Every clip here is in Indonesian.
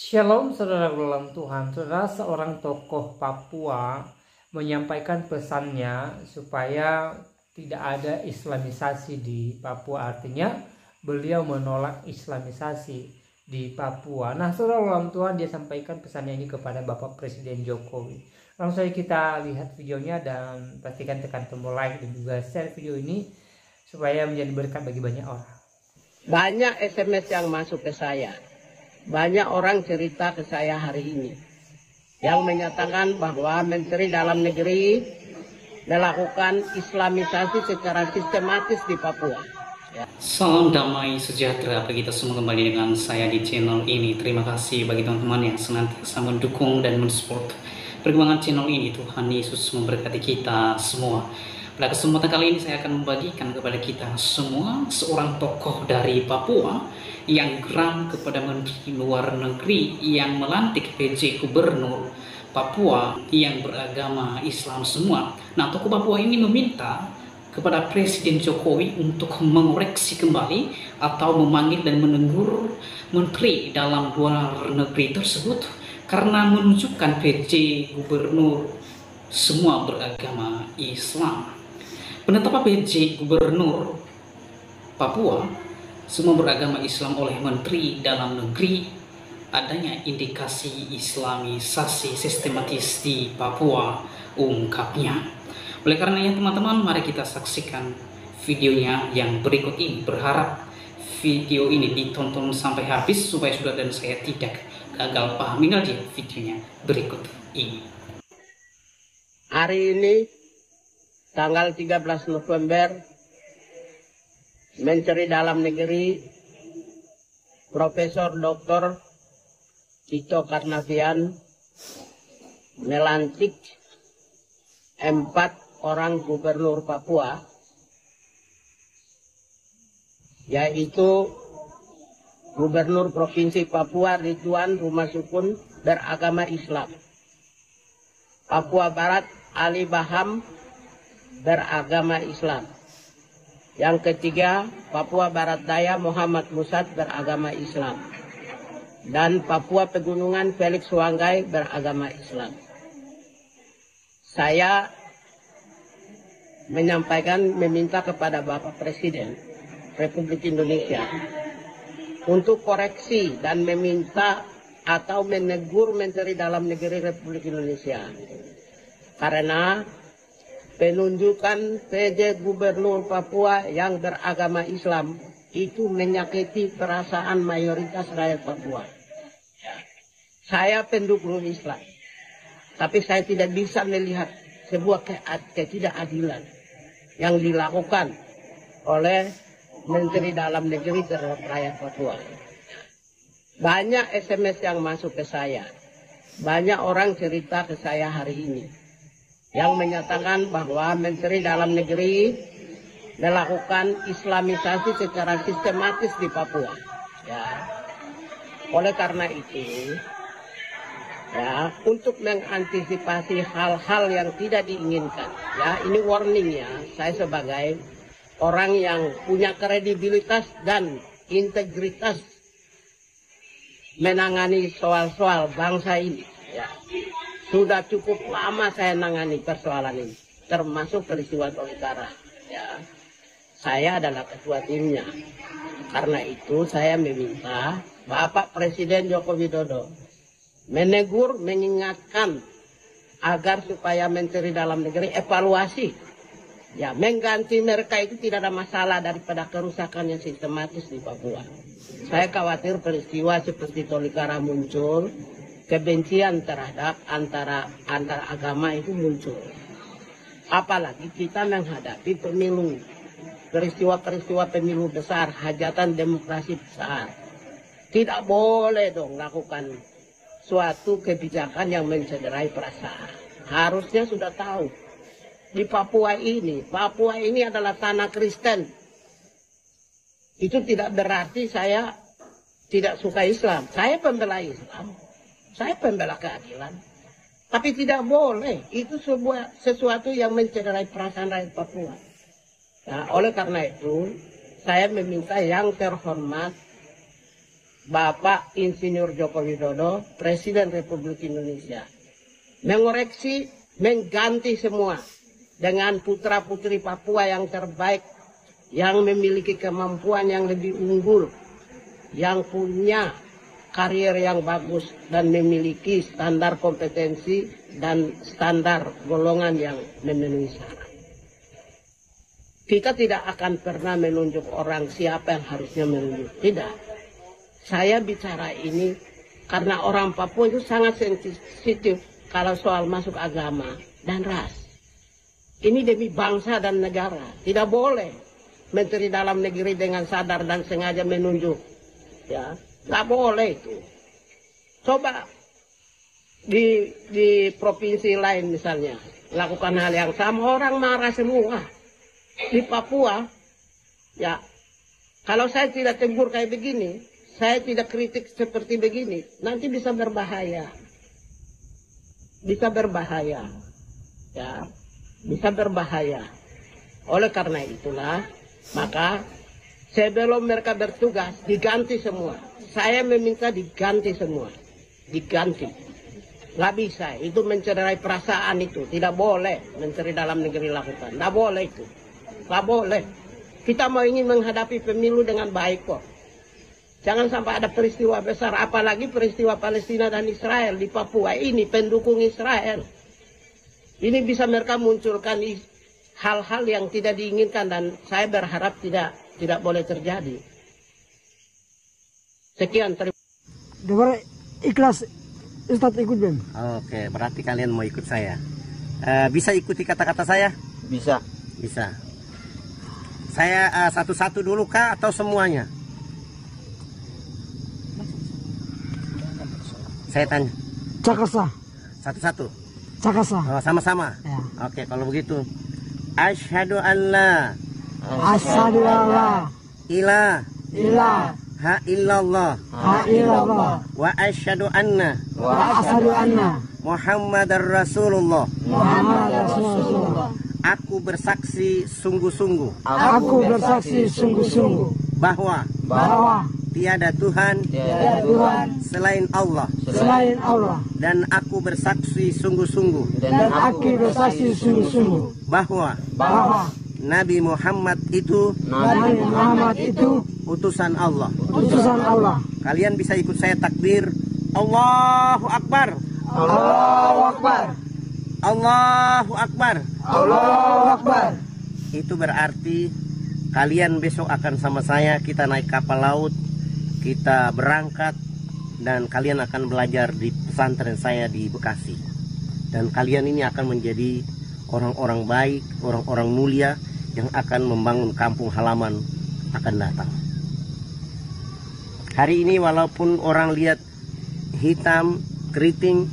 Shalom saudara dalam Tuhan. Saudara, seorang tokoh Papua menyampaikan pesannya supaya tidak ada Islamisasi di Papua. Artinya beliau menolak Islamisasi di Papua. Nah saudara dalam Tuhan, dia sampaikan pesannya ini kepada Bapak Presiden Jokowi. Langsung saja kita lihat videonya dan pastikan tekan tombol like dan juga share video ini supaya menjadi berkat bagi banyak orang. Banyak SMS yang masuk ke saya. Banyak orang cerita ke saya hari ini yang menyatakan bahwa Menteri Dalam Negeri melakukan Islamisasi secara sistematis di Papua. Salam damai sejahtera bagi kita semua, kembali dengan saya di channel ini. Terima kasih bagi teman-teman yang senantiasa mendukung dan mensupport perkembangan channel ini. Tuhan Yesus memberkati kita semua. Pada kesempatan kali ini saya akan membagikan kepada kita semua seorang tokoh dari Papua yang geram kepada Menteri Luar Negeri yang melantik PJ Gubernur Papua yang beragama Islam semua. Nah, tokoh Papua ini meminta kepada Presiden Jokowi untuk mengoreksi kembali atau memanggil dan menegur Menteri Dalam Luar Negeri tersebut karena menunjukkan PJ Gubernur semua beragama Islam. Penetapan PJ Gubernur Papua semua beragama Islam oleh Menteri Dalam Negeri, adanya indikasi Islamisasi sistematis di Papua, ungkapnya. Oleh karenanya teman-teman, mari kita saksikan videonya yang berikut ini. Berharap video ini ditonton sampai habis supaya saudara dan saya tidak gagal paham. Tinggal dia videonya berikut ini. Hari ini tanggal 13 November, Menteri Dalam Negeri Profesor Dr. Tito Karnavian melantik 4 orang gubernur Papua, yaitu Gubernur Provinsi Papua Ridwan Rumasukun beragama Islam, Papua Barat Ali Baham beragama Islam, yang ketiga Papua Barat Daya Muhammad Musad beragama Islam, dan Papua Pegunungan Felix Wanggai beragama Islam. Saya meminta kepada Bapak Presiden Republik Indonesia untuk koreksi dan meminta atau menegur Menteri Dalam Negeri Republik Indonesia karena penunjukan PJ Gubernur Papua yang beragama Islam itu menyakiti perasaan mayoritas rakyat Papua. Saya pendukung Islam, tapi saya tidak bisa melihat sebuah ketidakadilan yang dilakukan oleh Menteri Dalam Negeri terhadap rakyat Papua. Banyak SMS yang masuk ke saya, banyak orang cerita ke saya hari ini yang menyatakan bahwa Menteri Dalam Negeri melakukan Islamisasi secara sistematis di Papua. Oleh karena itu, untuk mengantisipasi hal-hal yang tidak diinginkan, ini warning ya, saya sebagai orang yang punya kredibilitas dan integritas menangani soal-soal bangsa ini. Sudah cukup lama saya menangani persoalan ini, termasuk peristiwa Tolikara. Saya adalah ketua timnya. Karena itu saya meminta Bapak Presiden Joko Widodo menegur, mengingatkan agar supaya Menteri Dalam Negeri evaluasi. Mengganti mereka itu tidak ada masalah daripada kerusakan yang sistematis di Papua. Saya khawatir peristiwa seperti Tolikara muncul, kebencian terhadap antara agama itu muncul. Apalagi kita menghadapi pemilu, peristiwa-peristiwa pemilu besar, hajatan demokrasi besar. Tidak boleh dong lakukan suatu kebijakan yang mencederai perasaan. Harusnya sudah tahu di Papua ini adalah tanah Kristen. Itu tidak berarti saya tidak suka Islam. Saya pembela Islam. Saya pembela keadilan. Tapi tidak boleh. Itu sesuatu yang mencederai perasaan rakyat Papua. Oleh karena itu, saya meminta yang terhormat Bapak Insinyur Joko Widodo, Presiden Republik Indonesia, mengoreksi, mengganti semua dengan putra-putri Papua yang terbaik, yang memiliki kemampuan yang lebih unggul, yang punya karier yang bagus dan memiliki standar kompetensi dan standar golongan yang memenuhi syarat. Kita tidak akan pernah menunjuk orang siapa yang harusnya menunjuk. Tidak. Saya bicara ini karena orang Papua itu sangat sensitif kalau soal masuk agama dan ras. Ini demi bangsa dan negara. Tidak boleh Menteri Dalam Negeri dengan sadar dan sengaja menunjuk. Ya, nggak boleh itu. Coba di provinsi lain misalnya lakukan hal yang sama, orang marah semua. Di Papua, ya, kalau saya tidak tegur kayak begini, saya tidak kritik seperti begini, nanti bisa berbahaya. Bisa berbahaya. Ya, bisa berbahaya. Oleh karena itulah, maka sebelum mereka bertugas, diganti semua. Saya meminta diganti semua. Diganti. Nggak bisa, itu mencederai perasaan itu. Tidak boleh Menteri Dalam Negeri lakukan. Nggak boleh itu. Nggak boleh. Kita mau ingin menghadapi pemilu dengan baik kok. Jangan sampai ada peristiwa besar, apalagi peristiwa Palestina dan Israel di Papua ini pendukung Israel. Ini bisa mereka munculkan hal-hal yang tidak diinginkan dan saya berharap tidak boleh terjadi. Sekian, terima kasih. Ikhlas Ustadz ikut Ben. Oke, berarti kalian mau ikut saya. Bisa ikuti kata-kata saya? Bisa. Bisa. Saya satu-satu dulu kah atau semuanya? Saya tanya. Cakasa. Satu-satu. Cakasa. Oh, sama-sama. Ya. Oke, kalau begitu. Asyhadu an la Asyhadu alla ilaha illallah wa asyhadu anna Muhammadar Rasulullah. Aku bersaksi sungguh-sungguh bahwa tiada Tuhan selain Allah. Dan aku bersaksi sungguh-sungguh bahwa Nabi Muhammad itu utusan Allah. Kalian bisa ikut saya takbir. Allahu Akbar. Itu berarti kalian besok akan sama saya, kita naik kapal laut, kita berangkat, dan kalian akan belajar di pesantren saya di Bekasi. Dan kalian ini akan menjadi orang-orang baik, orang-orang mulia yang akan membangun kampung halaman akan datang. Hari ini walaupun orang lihat hitam, keriting,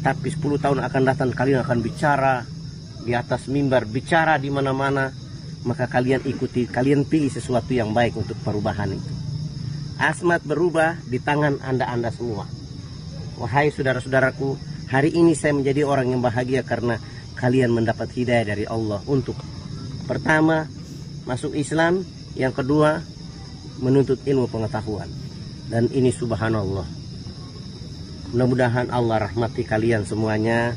tapi 10 tahun akan datang kalian akan bicara di atas mimbar, bicara di mana-mana. Maka kalian ikuti, kalian pilih sesuatu yang baik untuk perubahan itu. Asmat berubah di tangan anda semua. Wahai saudara-saudaraku, hari ini saya menjadi orang yang bahagia karena kalian mendapat hidayah dari Allah untuk pertama masuk Islam, yang kedua menuntut ilmu pengetahuan. Dan ini subhanallah. Mudah-mudahan Allah rahmati kalian semuanya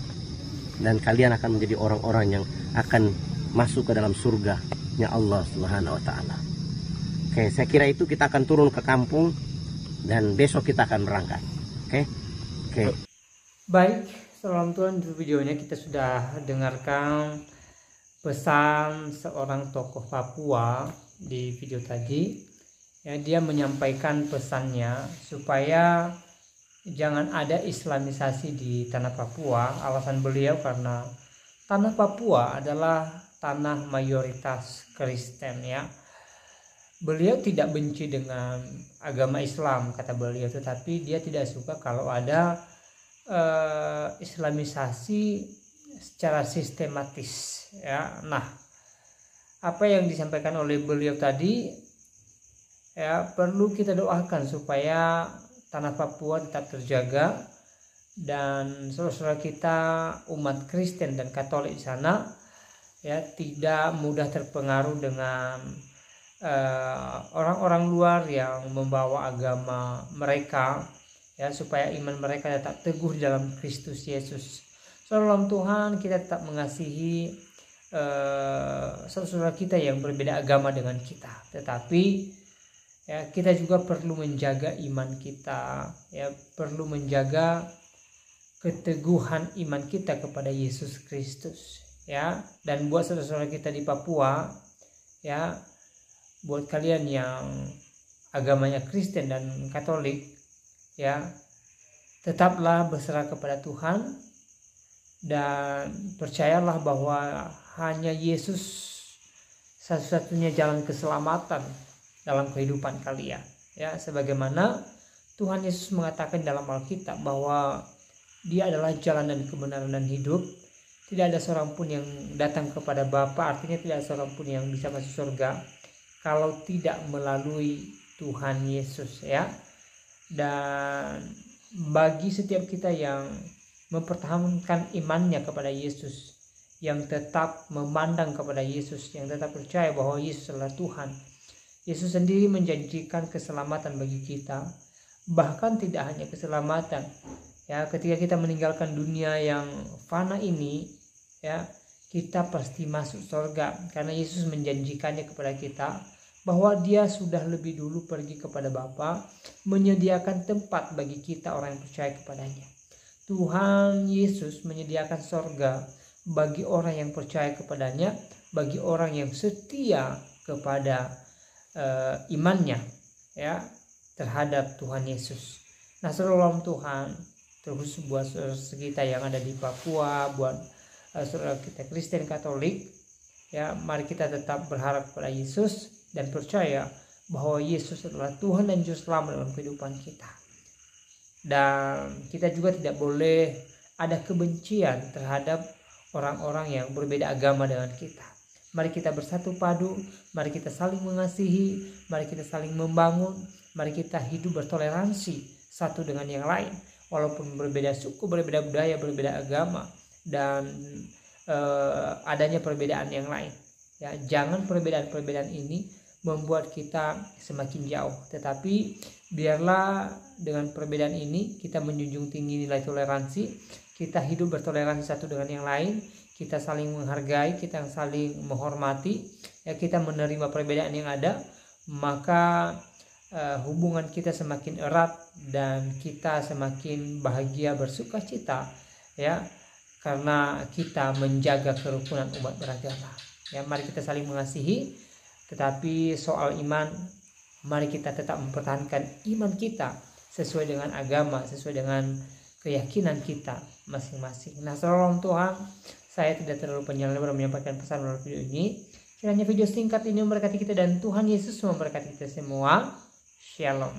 dan kalian akan menjadi orang-orang yang akan masuk ke dalam surga-Nya Allah Subhanahu wa taala. Oke, saya kira itu kita akan turun ke kampung dan besok kita akan berangkat. Oke. Baik, salam Tuhan, di videonya kita sudah dengarkan pesan seorang tokoh Papua di video tadi. Ya, dia menyampaikan pesannya supaya jangan ada islamisasi di tanah Papua. Alasan beliau karena tanah Papua adalah tanah mayoritas Kristen ya. Beliau tidak benci dengan agama Islam kata beliau, tetapi dia tidak suka kalau ada islamisasi secara sistematis ya. Nah, apa yang disampaikan oleh beliau tadi ya perlu kita doakan supaya tanah Papua tetap terjaga dan saudara-saudara kita umat Kristen dan Katolik di sana ya tidak mudah terpengaruh dengan orang-orang luar yang membawa agama mereka, ya, supaya iman mereka tetap teguh dalam Kristus Yesus. Saudara Tuhan, kita tetap mengasihi saudara-saudara kita yang berbeda agama dengan kita, tetapi ya, kita juga perlu menjaga iman kita, ya, perlu menjaga keteguhan iman kita kepada Yesus Kristus, ya. Dan buat saudara-saudara kita di Papua, ya, buat kalian yang agamanya Kristen dan Katolik, ya, tetaplah berserah kepada Tuhan dan percayalah bahwa hanya Yesus satu-satunya jalan keselamatan dalam kehidupan kalian, ya, sebagaimana Tuhan Yesus mengatakan dalam Alkitab bahwa Dia adalah jalan dan kebenaran dan hidup. Tidak ada seorang pun yang datang kepada Bapa, artinya tidak ada seorang pun yang bisa masuk surga kalau tidak melalui Tuhan Yesus, ya. Dan bagi setiap kita yang mempertahankan imannya kepada Yesus, yang tetap memandang kepada Yesus, yang tetap percaya bahwa Yesus adalah Tuhan, Yesus sendiri menjanjikan keselamatan bagi kita. Bahkan tidak hanya keselamatan, ya, ketika kita meninggalkan dunia yang fana ini, ya, kita pasti masuk surga karena Yesus menjanjikannya kepada kita bahwa Dia sudah lebih dulu pergi kepada Bapa menyediakan tempat bagi kita orang yang percaya kepadanya. Tuhan Yesus menyediakan surga bagi orang yang percaya kepadanya, bagi orang yang setia kepada imannya, ya, terhadap Tuhan Yesus. Nah, saudara Tuhan, terus buat saudara kita yang ada di Papua, buat saudara kita Kristen Katolik, ya, mari kita tetap berharap pada Yesus dan percaya bahwa Yesus adalah Tuhan dan Juru Selamat dalam kehidupan kita. Dan kita juga tidak boleh ada kebencian terhadap orang-orang yang berbeda agama dengan kita. Mari kita bersatu padu, mari kita saling mengasihi, mari kita saling membangun, mari kita hidup bertoleransi satu dengan yang lain. Walaupun berbeda suku, berbeda budaya, berbeda agama, dan adanya perbedaan yang lain, ya, jangan perbedaan-perbedaan ini membuat kita semakin jauh, tetapi biarlah dengan perbedaan ini kita menjunjung tinggi nilai toleransi, kita hidup bertoleransi satu dengan yang lain, kita saling menghargai, kita saling menghormati, ya, kita menerima perbedaan yang ada, maka hubungan kita semakin erat dan kita semakin bahagia, bersuka cita, ya, karena kita menjaga kerukunan umat beragama. Ya, mari kita saling mengasihi, tetapi soal iman, mari kita tetap mempertahankan iman kita sesuai dengan agama, sesuai dengan keyakinan kita masing-masing. Nah, saudara Tuhan, saya tidak terlalu panjang lebar menyampaikan pesan dalam video ini. Kiranya video singkat ini memberkati kita dan Tuhan Yesus memberkati kita semua. Shalom.